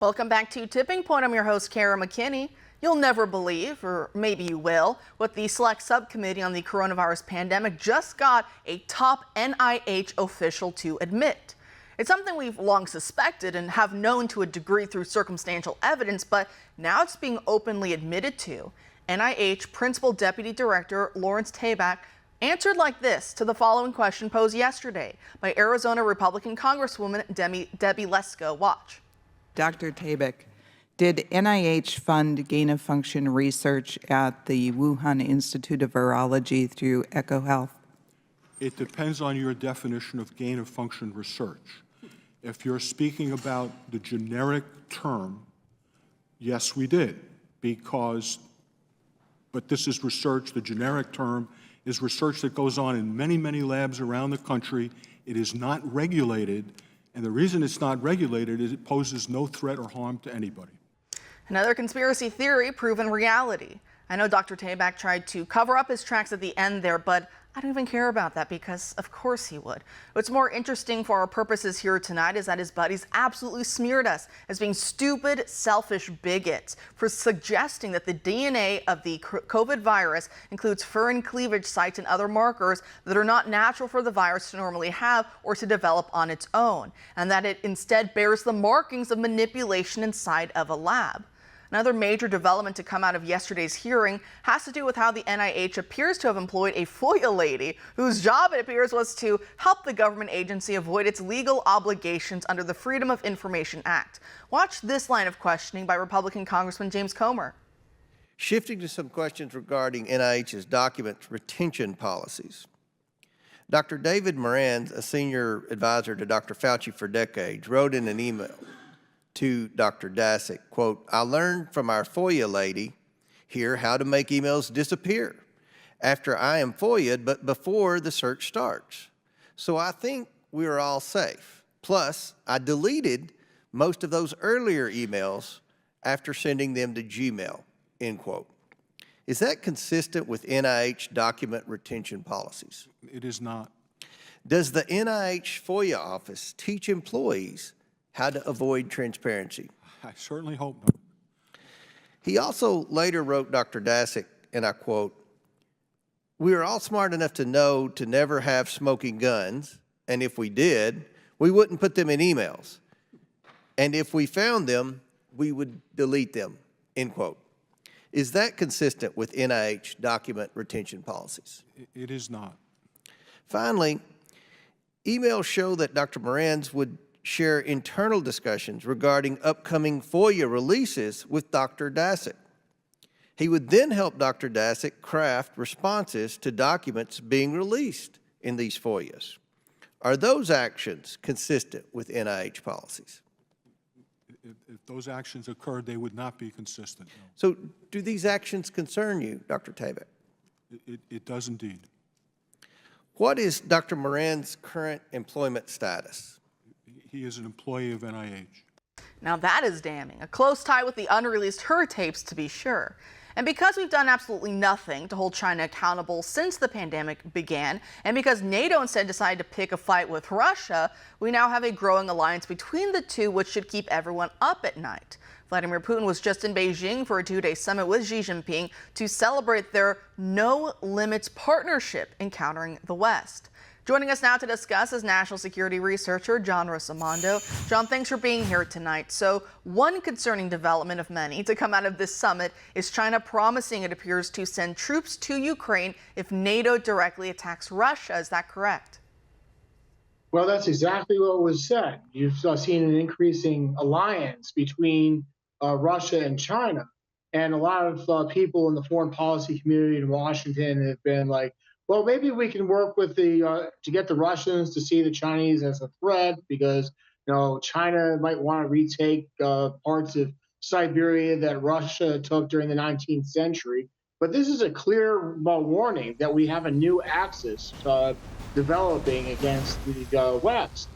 Welcome back to Tipping Point. I'm your host, Kara McKinney. You'll never believe, or maybe you will, what the Select Subcommittee on the Coronavirus Pandemic just got a top NIH official to admit. It's something we've long suspected and have known to a degree through circumstantial evidence, but now it's being openly admitted to. NIH Principal Deputy Director Lawrence Tabak answered like this to the following question posed yesterday by Arizona Republican Congresswoman Debbie Lesko. Watch. Dr. Tabak, did NIH fund gain-of-function research at the Wuhan Institute of Virology through EcoHealth? It depends on your definition of gain-of-function research. If you're speaking about the generic term, yes, we did, but this is research. The generic term is research that goes on in many, many labs around the country. It is not regulated, and the reason it's not regulated is it poses no threat or harm to anybody. Another conspiracy theory proven reality. I know Dr. Tabak tried to cover up his tracks at the end there, but I don't even care about that because of course he would. What's more interesting for our purposes here tonight is that his buddies absolutely smeared us as being stupid, selfish bigots for suggesting that the DNA of the COVID virus includes furin cleavage sites and other markers that are not natural for the virus to normally have or to develop on its own, and that it instead bears the markings of manipulation inside of a lab. Another major development to come out of yesterday's hearing has to do with how the NIH appears to have employed a FOIA lady whose job, it appears, was to help the government agency avoid its legal obligations under the Freedom of Information Act. Watch this line of questioning by Republican Congressman James Comer. Shifting to some questions regarding NIH's document retention policies. Dr. David Moran, a senior advisor to Dr. Fauci for decades, wrote in an email to Dr. Daszak, quote, "I learned from our FOIA lady here how to make emails disappear after I am FOIA'd, but before the search starts. So I think we're all safe. Plus, I deleted most of those earlier emails after sending them to Gmail," end quote. Is that consistent with NIH document retention policies? It is not. Does the NIH FOIA office teach employees how to avoid transparency? I certainly hope not. He also later wrote Dr. Daszak, and I quote, "We are all smart enough to know to never have smoking guns, and if we did, we wouldn't put them in emails. And if we found them, we would delete them," end quote. Is that consistent with NIH document retention policies? It is not. Finally, emails show that Dr. Moran's would share internal discussions regarding upcoming FOIA releases with Dr. Daszak. He would then help Dr. Daszak craft responses to documents being released in these FOIAs. Are those actions consistent with NIH policies? If those actions occurred, they would not be consistent. No. So do these actions concern you, Dr. Tabak? It does indeed. What is Dr. Moran's current employment status? He is an employee of NIH. Now that is damning. A close tie with the unreleased her tapes, to be sure. And because we've done absolutely nothing to hold China accountable since the pandemic began, and because NATO instead decided to pick a fight with Russia, we now have a growing alliance between the two, which should keep everyone up at night. Vladimir Putin was just in Beijing for a two-day summit with Xi Jinping to celebrate their no-limits partnership in countering the West. Joining us now to discuss is national security researcher John Rosamondo. John, thanks for being here tonight. So one concerning development of many to come out of this summit is China promising, it appears, to send troops to Ukraine if NATO directly attacks Russia. Is that correct? Well, that's exactly what was said. You've seen an increasing alliance between Russia and China. And a lot of people in the foreign policy community in Washington have been like, well, maybe we can work with to get the Russians to see the Chinese as a threat because, China might want to retake parts of Siberia that Russia took during the 19th century. But this is a clear warning that we have a new axis developing against the West.